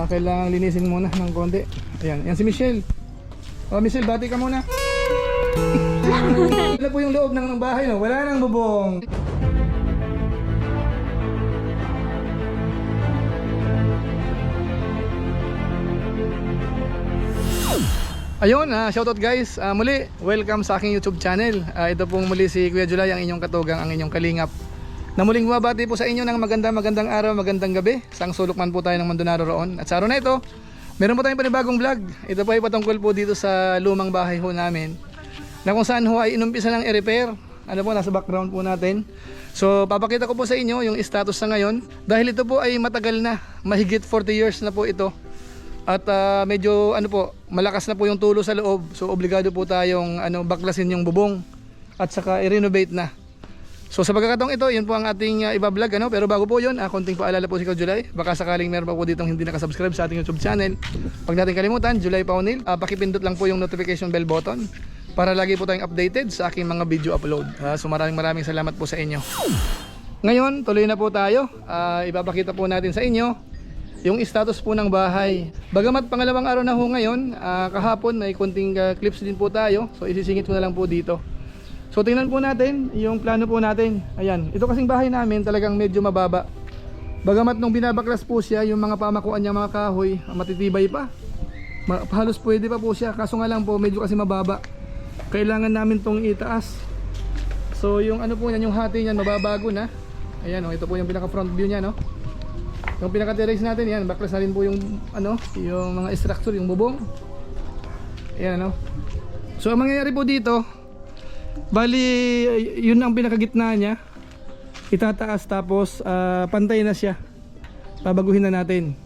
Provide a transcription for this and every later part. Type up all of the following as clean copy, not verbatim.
Kailangan linisin muna ng konti. Ayan, yan si Michelle. Michelle, bati ka muna. Wala po yung loob ng bahay, no? Wala nang bubong. Ayun, shoutout guys. Muli, welcome sa aking YouTube channel. Ito pong muli si Kuya Julay, ang inyong katugang, ang inyong kalingap, na muling bumabati po sa inyo ng magandang araw, magandang gabi. Sang sulok man po tayo ng mundo naroon. At sa araw na ito, meron po tayong panibagong vlog. Ito po ay patungkol po dito sa lumang bahay ho namin, na kung saan ho ay inumpisa ng i-repair. Ano po, nasa background po natin. So papakita ko po sa inyo yung status sa ngayon. Dahil ito po ay matagal na, mahigit 40 years na po ito. At medyo ano po, malakas na po yung tulo sa loob. So obligado po tayong baklasin yung bubong at saka i-renovate na. So sa pagkakataong ito, yun po ang ating iba-vlog, pero bago po yun, konting paalala po si Kuya Julay. Baka sakaling meron pa po ditong hindi nakasubscribe sa ating YouTube channel, huwag natin kalimutan, Julay Paunil. Pakipindot lang po yung notification bell button para lagi po tayong updated sa aking mga video upload. So maraming salamat po sa inyo. Ngayon, tuloy na po tayo. Ipapakita po natin sa inyo yung status po ng bahay. Bagamat pangalawang araw na ho ngayon, kahapon may konting clips din po tayo. So isisingit ko na lang po dito. So tingnan po natin yung plano po natin. Ayan, ito kasing bahay namin talagang medyo mababa. Bagamat nung binabaklas po siya, yung mga pamakuan niya, mga kahoy, matitibay pa. Halos pwede pa po siya. Kaso nga lang po, medyo kasi mababa. Kailangan namin tong itaas. So yung ano po niyan, yung hati niyan mababago na. Ayan, ito po yung pinaka front view niya, no. Yung pinaka-terrace natin, yan, baklas na rin po yung yung mga structure, yung bubong. Ayan, So ang mangyayari po dito, bali yun ang pinakagitna niya, itataas, tapos pantay na siya, babaguhin na natin.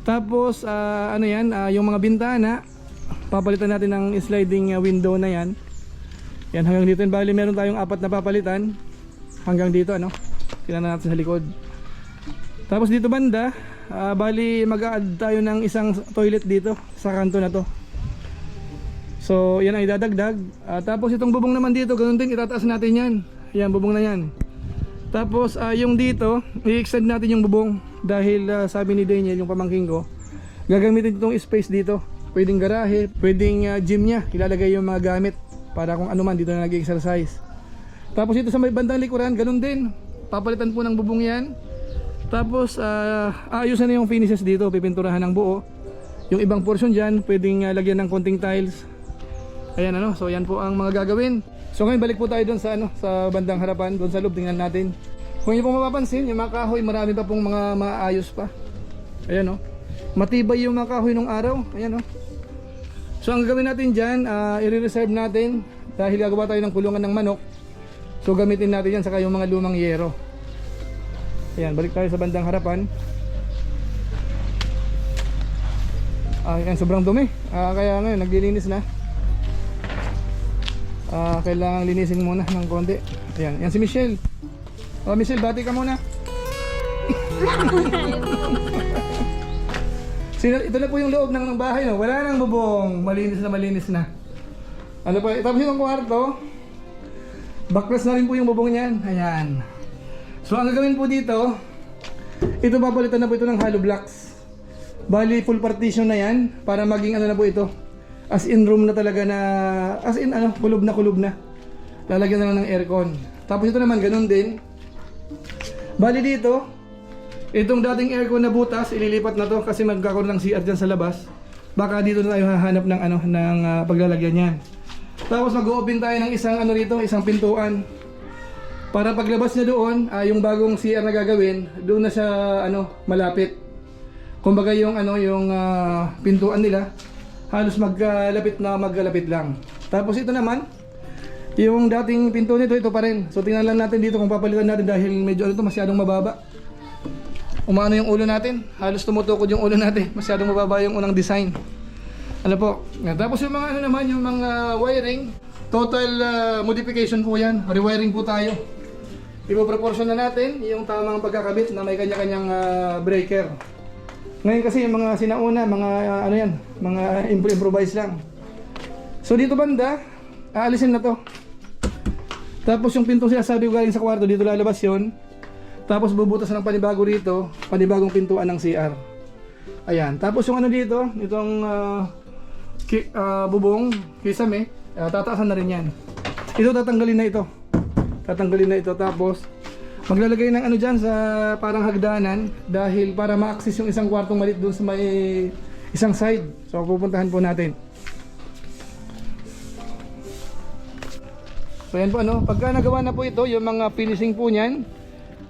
Tapos yung mga bintana, papalitan natin ng sliding window na yan. Yan, hanggang dito, bali meron tayong 4 na papalitan hanggang dito, tingnan natin sa likod. Tapos dito banda, bali mag-a-add tayo ng isang toilet dito sa kanto na to. So yan ang idadagdag. Tapos itong bubong naman dito, ganoon din, itataas natin yan. Yan, bubong na yan. Tapos yung dito, i-extend natin yung bubong. Dahil sabi ni Daniel, yung pamangking ko, gagamitin itong space dito. Pwedeng garahe, pwedeng gym niya, ilalagay yung mga gamit para kung ano man dito na nag-exercise. Tapos ito sa may bandang likuran, ganoon din, papalitan po ng bubong yan. Tapos ayusan na yung finishes dito, pipinturahan ng buo. Yung ibang portion dyan, pwedeng lagyan ng konting tiles. Ayan, so yan po ang mga gagawin. So ngayon balik po tayo doon sa sa bandang harapan, doon sa loob, tingnan natin. Kung niyo po mapapansin, yung mga kahoy, marami pa pong mga maayos pa. Ayan, matibay yung mga kahoy nung araw. Ayan, So ang gagawin natin dyan, i-reserve natin dahil gagawa tayo ng kulungan ng manok. So gamitin natin yan saka yung mga lumang yero. Ayan, balik tayo sa bandang harapan. Ayan, sobrang dumi. Kaya ngayon, naglilinis na. Kailangan linisin muna ng konti. Ayan, yan si Michelle. Michelle, bati ka muna. Ito na po yung loob ng bahay, wala nang bubong. Malinis na. Ano po, tapos yung kwarto, baklas na rin po yung bubong niyan. Ayan. So ang gagawin po dito, ito papalitan na po ito ng hollow blocks. Bali full partition na yan para maging na po ito, as in room na talaga, na as in kulob na. Lalagyan na lang ng aircon. Tapos ito naman ganun din. Bali dito, itong dating aircon na butas, ililipat na to kasi magkakaroon ng CR dyan sa labas. Baka dito na tayo hahanap ng paglalagyan yan. Tapos mag-open tayo ng isang rito, isang pintuan. Para paglabas niya doon, yung bagong CR na gagawin, doon na siya malapit. Kumbaga yung pintuan nila, halos magkalapit lang. Tapos ito naman, yung dating pinto nito, ito pa rin. So tingnan lang natin dito kung papalitan natin dahil medyo masyadong mababa. Umano yung ulo natin, halos tumutukod yung ulo natin. Masyadong mababa yung unang design. Tapos yung mga naman, yung mga wiring, total modification po yan. Rewiring po tayo. Ipoproportion na natin yung tamang pagkakabit na may kanya-kanyang breaker. Ngayon kasi yung mga sinauna, mga improvise lang. So dito banda, aalisin na to. Tapos yung pintong sinasabi ko galing sa kwarto, dito lalabas yon. Tapos bubutas ng panibago rito, panibagong pintuan ng CR. Ayan, tapos yung ano dito, itong bubong, kisame, tataasan na rin yan. Ito tatanggalin na ito. Tatanggalin na ito, tapos maglalagay ng ano dyan sa parang hagdanan dahil para ma-access yung isang kwartong maliit doon sa may isang side. So pupuntahan po natin. So yan po ano, pagka nagawa na po ito, yung mga finishing po niyan,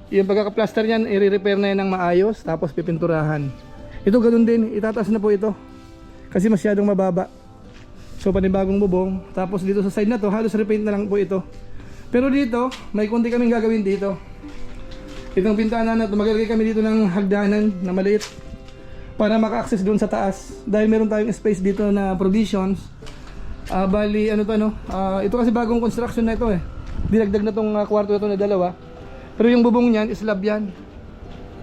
yung pagkaka-plaster niyan, i-repair na yan ng maayos, tapos pipinturahan. Ito ganun din, itataas na po ito. Kasi masyadong mababa. So panibagong bubong, tapos dito sa side na to, halos repaint na lang po ito. Pero dito, may konti kaming gagawin dito. Itong pintana na ito, maglalagay kami dito ng hagdanan na maliit para maka-access doon sa taas. Dahil meron tayong space dito na provisions. Bali, ano to no? Ito kasi bagong construction na ito eh. Dinagdag na tong kwarto na ito na dalawa. Pero yung bubong niyan, slab yan.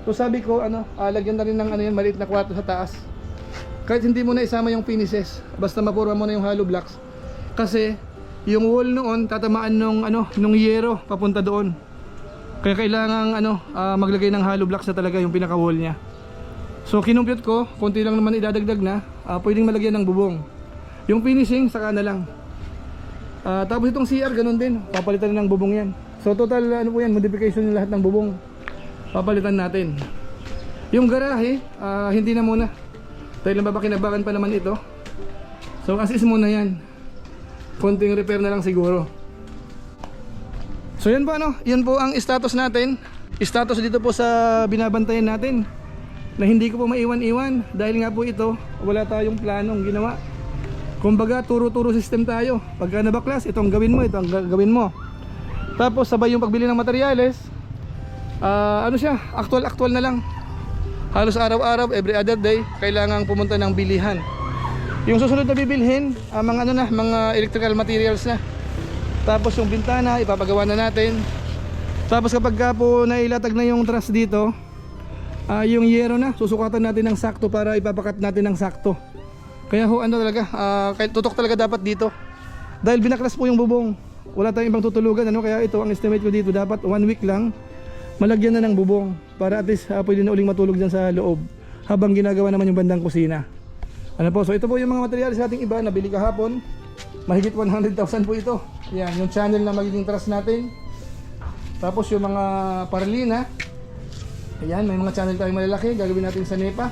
So sabi ko, lagyan na rin ng ano yan, maliit na kwarto sa taas. Kahit hindi mo na isama yung finishes, basta mapura mo na yung hollow blocks. Kasi yung wall noon tatamaan nung yero papunta doon. Kaya kailangan maglagay ng hollow blocks na talaga yung pinaka wall niya. So kinumpute ko, konti lang naman idadagdag na, pwedeng malagyan ng bubong. Yung finishing saka na lang. Tapos itong CR ganun din, papalitan na ng bubong yan. So total ano po yan, modification ng lahat ng bubong. Papalitan natin. Yung garahe, hindi na muna. Dahil nababakinabakan pa naman ito. So as is muna yan. Konting repair na lang siguro. So yan po yan po ang status natin. Status dito po sa binabantayan natin. Na hindi ko po maiwan-iwan. Dahil nga po ito, wala tayong planong ginawa. Kumbaga turo-turo system tayo. Pagka nabaklas, ito ang gawin mo, ito ang gawin mo. Tapos sabay yung pagbili ng materyales. Actual na lang. Halos araw-araw, every other day, kailangan pumunta ng bilihan. Yung susunod na bibilhin, mga electrical materials na. Tapos yung bintana, ipapagawa na natin. Tapos kapag po nailatag na yung truss dito, yung yero na, susukatan natin ng sakto para ipapakat natin ng sakto. Kaya talaga, tutok talaga dapat dito. Dahil binaklas po yung bubong. Wala tayong ibang tutulugan, kaya ito ang estimate ko dito, dapat 1 week lang malagyan na ng bubong para at least pwede na uling matulog dyan sa loob habang ginagawa naman yung bandang kusina. So ito po yung mga materials sa ating iba, nabili kahapon. Mahigit 100,000 po ito. Yan, yung channel na magiging truss natin. Tapos yung mga paralina. Ayan, may mga channel tayong malalaki, gagawin natin sa NEPA.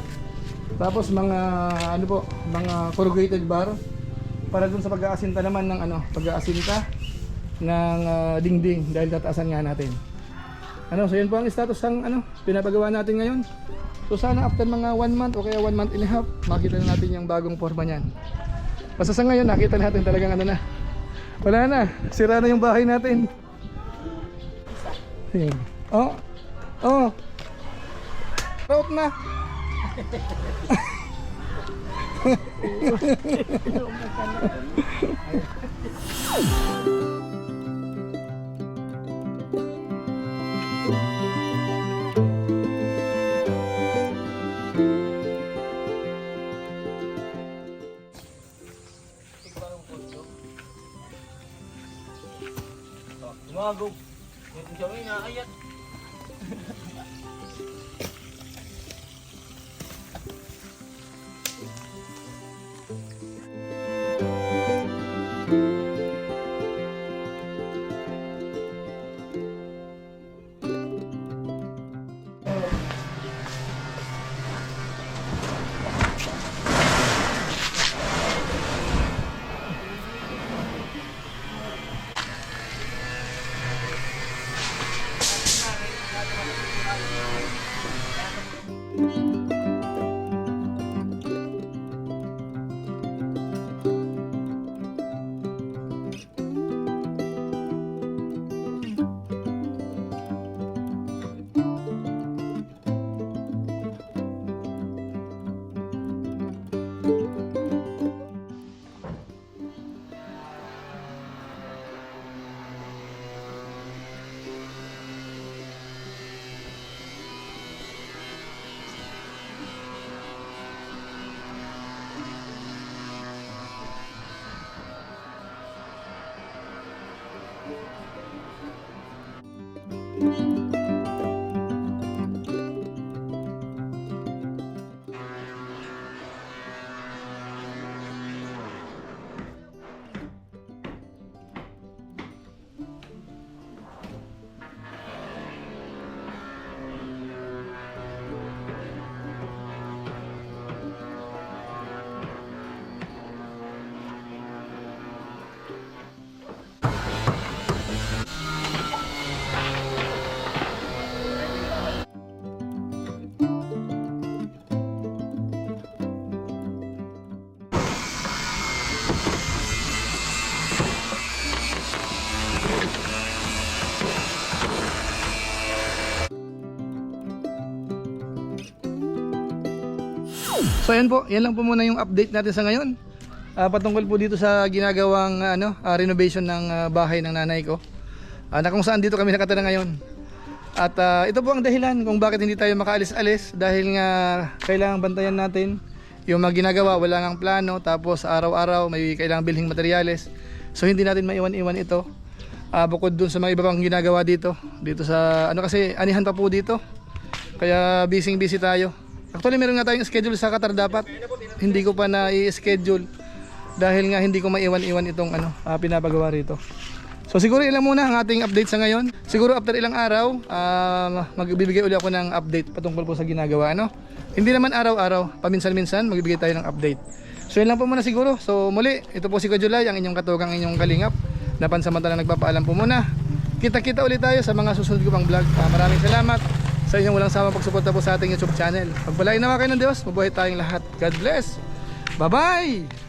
Tapos mga mga corrugated bar para dun sa pag-aasinta naman ng pag-aasinta ng dingding dahil tataasan nga natin. So yun po ang status ng pinapagawa natin ngayon. So sana after mga 1 month o kaya 1 month and a half, makita na natin yung bagong forma niyan. Basta sa ngayon nakita natin talagang na. Wala na, sira na yung bahay natin. Ayan. Out na. Gumagog. Ito siya may naayat. So ayan po, yan lang po muna yung update natin sa ngayon. Patungkol po dito sa ginagawang renovation ng bahay ng nanay ko. Na kung saan dito kami nakatira ngayon. At ito po ang dahilan kung bakit hindi tayo makaalis-alis, dahil nga kailangan bantayan natin yung mga ginagawa, wala ngang plano, tapos araw-araw may kailangang bilhing materyales. So hindi natin maiwan-iwan ito. Bukod dun sa mga iba pang ginagawa dito sa kasi anihan pa po dito. Kaya busy tayo. Actually meron nga tayong schedule sa Qatar dapat. Hindi ko pa na i-schedule dahil nga hindi ko maiwan-iwan itong pinapagawa rito. So siguro ilang muna ang ating update sa ngayon. Siguro after ilang araw, magbibigay ulit ako ng update patungkol po sa ginagawa, Hindi naman araw-araw, paminsan-minsan magbibigay tayo ng update. So yun lang po muna siguro. So muli, ito po si Kuya Julay, ang inyong katugang, inyong kalingap. Napansamantalang nagpapaalam po muna. Kita-kita ulit tayo sa mga susunod ko pang vlog. Maraming salamat sa inyong walang sawang pagsuporta po sa ating YouTube channel. Pagpalain naman kayo ng Diyos, mabuhay tayong lahat. God bless. Bye-bye!